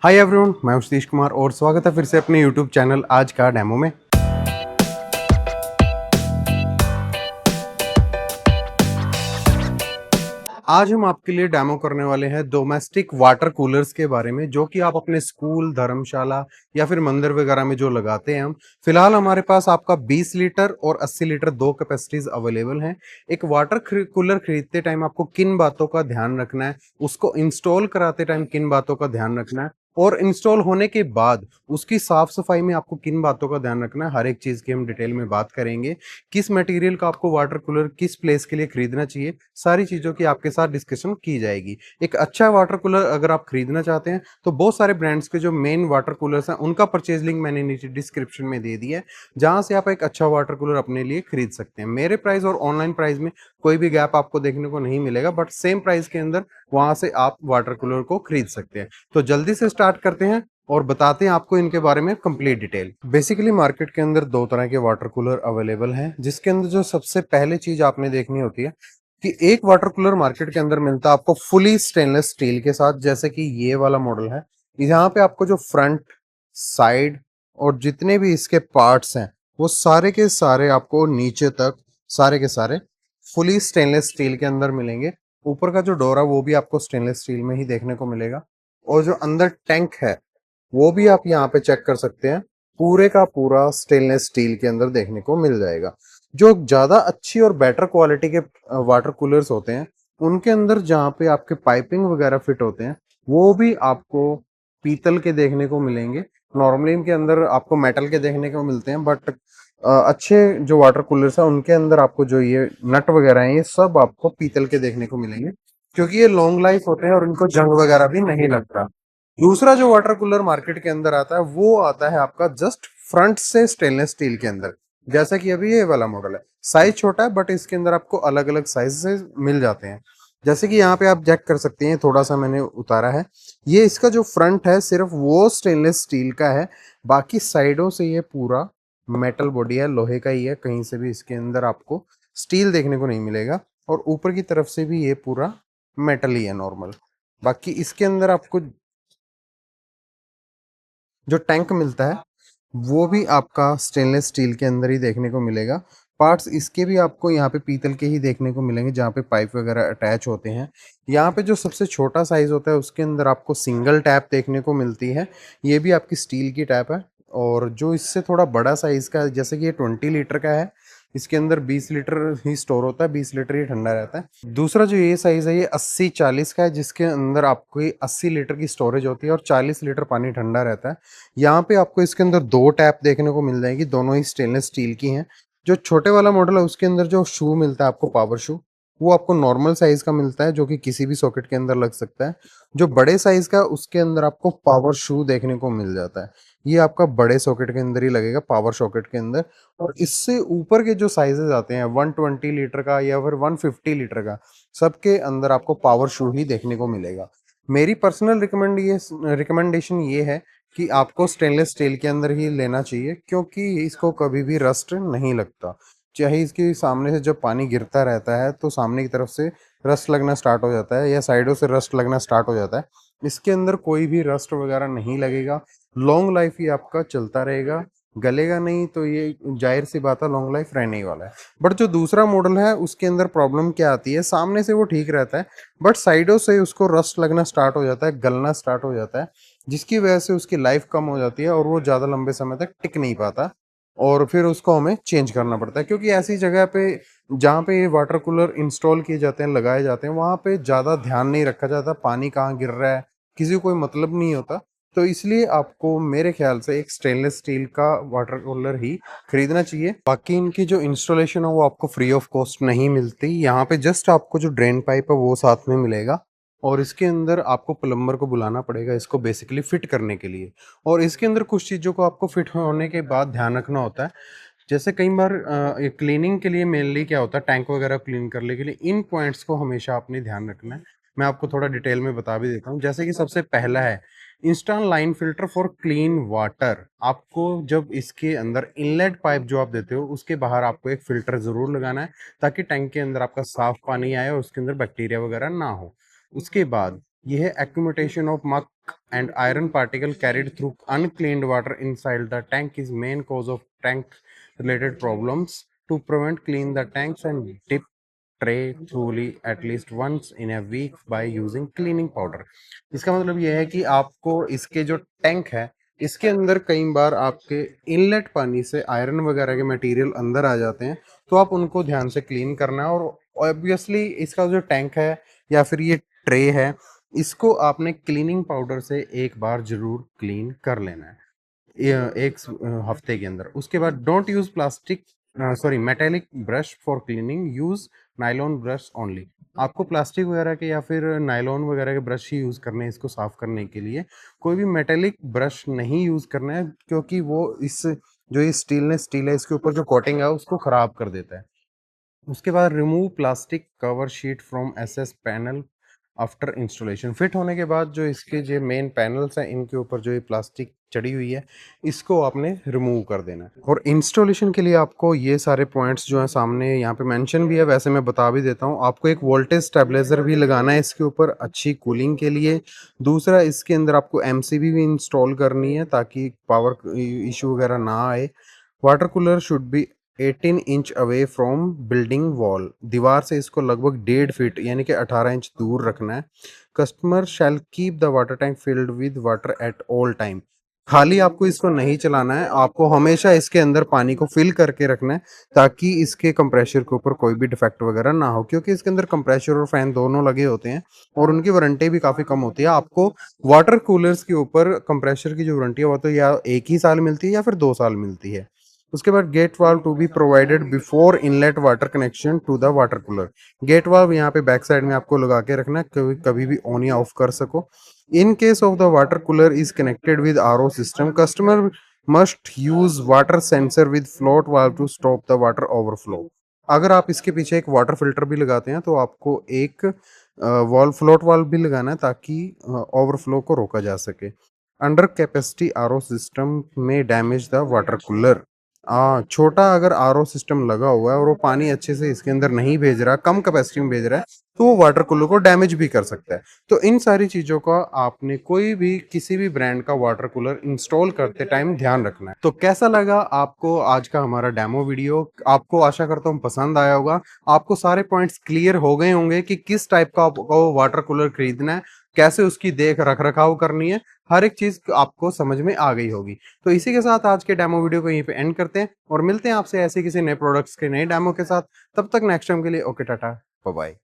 Hi everyone, मैं हूं सतीश कुमार और स्वागत है फिर से अपने यूट्यूब चैनल आज का डेमो में। आज हम आपके लिए डेमो करने वाले हैं डोमेस्टिक वाटर कूलर्स के बारे में, जो कि आप अपने स्कूल, धर्मशाला या फिर मंदिर वगैरह में जो लगाते हैं हम। फिलहाल हमारे पास आपका 20 लीटर और 80 लीटर दो कैपेसिटीज अवेलेबल हैं। एक वाटर कूलर खरीदते टाइम आपको किन बातों का ध्यान रखना है, उसको इंस्टॉल कराते टाइम किन बातों का ध्यान रखना है, और इंस्टॉल होने के बाद उसकी साफ सफाई में आपको किन बातों का ध्यान रखना है, हर एक चीज की हम डिटेल में बात करेंगे। किस मटेरियल का आपको वाटर कूलर किस प्लेस के लिए खरीदना चाहिए, सारी चीजों की आपके साथ डिस्कशन की जाएगी। एक अच्छा वाटर कूलर अगर आप खरीदना चाहते हैं तो बहुत सारे ब्रांड्स के जो मेन वाटर कूलर्स हैं उनका परचेज लिंक मैंने नीचे डिस्क्रिप्शन में दे दिया है, जहां से आप एक अच्छा वाटर कूलर अपने लिए खरीद सकते हैं। मेरे प्राइस और ऑनलाइन प्राइस में कोई भी गैप आपको देखने को नहीं मिलेगा, बट सेम प्राइस के अंदर वहां से आप वाटर कूलर को खरीद सकते हैं। तो जल्दी से स्टार्ट करते हैं और बताते हैं आपको इनके बारे में कंप्लीट डिटेल। बेसिकली मार्केट के अंदर दो तरह के वाटर कूलर अवेलेबल हैं, जिसके अंदर जो सबसे पहले चीज आपने देखनी होती है कि एक वाटर कूलर मार्केट के अंदर मिलता है आपको फुली स्टेनलेस स्टील के साथ, जैसे कि ये वाला मॉडल है। यहाँ पे आपको जो फ्रंट, साइड और जितने भी इसके पार्ट्स हैं वो सारे के सारे आपको नीचे तक सारे के सारे फुली स्टेनलेस स्टील के अंदर मिलेंगे। ऊपर का जो डोर है वो भी आपको स्टेनलेस स्टील में ही देखने को मिलेगा, और जो अंदर टैंक है वो भी आप यहाँ पे चेक कर सकते हैं, पूरे का पूरा स्टेनलेस स्टील के अंदर देखने को मिल जाएगा। जो ज्यादा अच्छी और बेटर क्वालिटी के वाटर कूलर्स होते हैं उनके अंदर जहाँ पे आपके पाइपिंग वगैरह फिट होते हैं वो भी आपको पीतल के देखने को मिलेंगे। नॉर्मली इनके अंदर आपको मेटल के देखने को मिलते हैं, बट अच्छे जो वाटर कूलर्स हैं उनके अंदर आपको जो ये नट वगैरह हैं ये सब आपको पीतल के देखने को मिलेंगे, क्योंकि ये लॉन्ग लाइफ होते हैं और इनको जंग वगैरह भी नहीं लगता। दूसरा जो वाटर कूलर मार्केट के अंदर आता है वो आता है आपका जस्ट फ्रंट से स्टेनलेस स्टील के अंदर, जैसा कि अभी ये वाला मॉडल है। साइज छोटा है बट इसके अंदर आपको अलग अलग साइज से मिल जाते हैं। जैसे कि यहाँ पे आप चेक कर सकते हैं, थोड़ा सा मैंने उतारा है। ये इसका जो फ्रंट है सिर्फ वो स्टेनलेस स्टील का है, बाकी साइडों से ये पूरा मेटल बॉडी है, लोहे का ही है। कहीं से भी इसके अंदर आपको स्टील देखने को नहीं मिलेगा, और ऊपर की तरफ से भी ये पूरा मेटल ही है नॉर्मल। बाकी इसके अंदर आपको जो टैंक मिलता है वो भी आपका स्टेनलेस स्टील के अंदर ही देखने को मिलेगा। पार्ट्स इसके भी आपको यहाँ पे पीतल के ही देखने को मिलेंगे, जहाँ पे पाइप वगैरह अटैच होते हैं। यहाँ पे जो सबसे छोटा साइज होता है उसके अंदर आपको सिंगल टैप देखने को मिलती है, ये भी आपकी स्टील की टैप है। और जो इससे थोड़ा बड़ा साइज का है, जैसे कि ये 20 लीटर का है, इसके अंदर 20 लीटर ही स्टोर होता है, 20 लीटर ही ठंडा रहता है। दूसरा जो ये साइज है ये 80-40 का है, जिसके अंदर आपको 80 लीटर की स्टोरेज होती है और 40 लीटर पानी ठंडा रहता है। यहाँ पे आपको इसके अंदर दो टैप देखने को मिल जाएगी, दोनों ही स्टेनलेस स्टील की हैं। जो छोटे वाला मॉडल है उसके अंदर जो शू मिलता है आपको, पावर शू, वो आपको नॉर्मल साइज का मिलता है, जो कि किसी भी सॉकेट के अंदर लग सकता है। जो बड़े साइज का उसके अंदर आपको पावर शू देखने को मिल जाता है, ये आपका बड़े सॉकेट के अंदर ही लगेगा, पावर सॉकेट के अंदर। और इससे ऊपर के जो साइजेस आते हैं 120 लीटर का या फिर 150 लीटर का, सबके अंदर आपको पावर शू ही देखने को मिलेगा। मेरी पर्सनल रिकमेंडेशन ये है कि आपको स्टेनलेस स्टील के अंदर ही लेना चाहिए, क्योंकि इसको कभी भी रस्ट नहीं लगता। चाहे इसके सामने से जब पानी गिरता रहता है तो सामने की तरफ से रस्ट लगना स्टार्ट हो जाता है या साइडों से रस्ट लगना स्टार्ट हो जाता है, इसके अंदर कोई भी रस्ट वगैरह नहीं लगेगा। लॉन्ग लाइफ ही आपका चलता रहेगा, गलेगा नहीं, तो ये जाहिर सी बात है लॉन्ग लाइफ रहने ही वाला है। बट जो दूसरा मॉडल है उसके अंदर प्रॉब्लम क्या आती है, सामने से वो ठीक रहता है बट साइडों से उसको रस्ट लगना स्टार्ट हो जाता है, गलना स्टार्ट हो जाता है, जिसकी वजह से उसकी लाइफ कम हो जाती है और वो ज़्यादा लंबे समय तक टिक नहीं पाता, और फिर उसको हमें चेंज करना पड़ता है। क्योंकि ऐसी जगह पे जहाँ पे ये वाटर कूलर इंस्टॉल किए जाते हैं, लगाए जाते हैं, वहाँ पे ज़्यादा ध्यान नहीं रखा जाता, पानी कहाँ गिर रहा है किसी को कोई मतलब नहीं होता। तो इसलिए आपको मेरे ख्याल से एक स्टेनलेस स्टील का वाटर कूलर ही खरीदना चाहिए। बाकी इनकी जो इंस्टॉलेशन है वो आपको फ्री ऑफ कॉस्ट नहीं मिलती, यहाँ पे जस्ट आपको जो ड्रेन पाइप है वो साथ में मिलेगा, और इसके अंदर आपको प्लम्बर को बुलाना पड़ेगा इसको बेसिकली फिट करने के लिए। और इसके अंदर कुछ चीज़ों को आपको फिट होने के बाद ध्यान रखना होता है। जैसे कई बार क्लीनिंग के लिए मेनली क्या होता है, टैंक वगैरह क्लीन करने के लिए इन पॉइंट्स को हमेशा आपने ध्यान रखना है। मैं आपको थोड़ा डिटेल में बता भी देता हूँ। जैसे कि सबसे पहला है install line filter for clean water. आपको जब इसके अंदर इनलेट पाइप जो आप देते हो उसके बाहर आपको एक फिल्टर जरूर लगाना है, ताकि टैंक के अंदर आपका साफ पानी आए और उसके अंदर बैक्टीरिया वगैरह ना हो। उसके बाद ये है accumulation of muck and iron particle carried through uncleaned water inside the tank is main cause of tank related problems. To prevent, clean the tanks and dip tray thoroughly at least once in a week by using cleaning powder. इसका मतलब ये है कि आपको इसके जो tank है इसके अंदर कई बार आपके इनलेट पानी से आयरन वगैरह के मटेरियल अंदर आ जाते हैं, तो आप उनको ध्यान से क्लीन करना है। और ऑब्वियसली इसका जो टैंक है या फिर ये ट्रे है, इसको आपने क्लीनिंग पाउडर से एक बार जरूर क्लीन कर लेना है एक हफ्ते के अंदर। उसके बाद don't use plastic sorry metallic brush for cleaning, use nylon brush only. आपको प्लास्टिक वगैरह के या फिर नाइलॉन वगैरह के ब्रश ही यूज करने हैं इसको साफ करने के लिए। कोई भी मेटेलिक ब्रश नहीं यूज करना है, क्योंकि वो इस जो ये स्टील है इसके ऊपर जो कोटिंग है उसको खराब कर देता है। उसके बाद remove plastic cover sheet from SS panel after installation. Fit होने के बाद जो इसके जो मेन पैनल्स हैं इनके ऊपर जो ये प्लास्टिक चढ़ी हुई है इसको आपने रिमूव कर देना है। और इंस्टॉलेशन के लिए आपको ये सारे पॉइंट्स जो हैं सामने यहाँ पे मेंशन भी है, वैसे मैं बता भी देता हूँ। आपको एक वोल्टेज स्टेबलाइजर भी लगाना है इसके ऊपर अच्छी कूलिंग के लिए। दूसरा, इसके अंदर आपको एमसीबी भी इंस्टॉल करनी है ताकि पावर इशू वगैरह ना आए। Water cooler should be 18 inch away from building wall, दीवार से इसको लगभग 1.5 फीट यानी कि 18 इंच दूर रखना है। Customer shall keep the water tank filled with water at all time. खाली आपको इसको नहीं चलाना है, आपको हमेशा इसके अंदर पानी को फिल करके रखना है ताकि इसके कंप्रेशर के ऊपर कोई भी डिफेक्ट वगैरह ना हो, क्योंकि इसके अंदर कंप्रेशर और फैन दोनों लगे होते हैं और उनकी वारंटी भी काफ़ी कम होती है। आपको वाटर कूलर्स के ऊपर कंप्रेशर की जो वारंटी है वो तो या 1 ही साल मिलती है या फिर 2 साल मिलती है। उसके बाद gate valve to be provided before inlet water connection to the water cooler. Gate valve यहाँ पे बैक साइड में आपको लगा के रखना है, कभी भी ऑन या ऑफ कर सको। In case of the water cooler is connected with RO system, customer must use water sensor with float valve to stop the water overflow. अगर आप इसके पीछे एक वाटर फिल्टर भी लगाते हैं तो आपको एक वॉल्व फ्लोट वाल्व भी लगाना है ताकि ओवरफ्लो को रोका जा सके। अंडर कैपेसिटी आरओ सिस्टम में डैमेज द वाटर कूलर। छोटा अगर आरओ सिस्टम लगा हुआ है और वो पानी अच्छे से इसके अंदर नहीं भेज रहा, कम कैपेसिटी में भेज रहा है, तो वो वाटर कूलर को डैमेज भी कर सकता है। तो इन सारी चीज़ों का आपने कोई भी किसी भी ब्रांड का वाटर कूलर इंस्टॉल करते टाइम ध्यान रखना है। तो कैसा लगा आपको आज का हमारा डेमो वीडियो? आपको आशा करता हूँ पसंद आया होगा। आपको सारे पॉइंट्स क्लियर हो गए होंगे कि किस टाइप का आपको वाटर कूलर खरीदना है, कैसे उसकी देख रख रखाव करनी है, हर एक चीज़ आपको समझ में आ गई होगी। तो इसी के साथ आज के डेमो वीडियो को यहीं पे एंड करते हैं और मिलते हैं आपसे ऐसे किसी नए प्रोडक्ट्स के नए डेमो के साथ। तब तक नेक्स्ट टाइम के लिए ओके, टाटा, बाय बाय।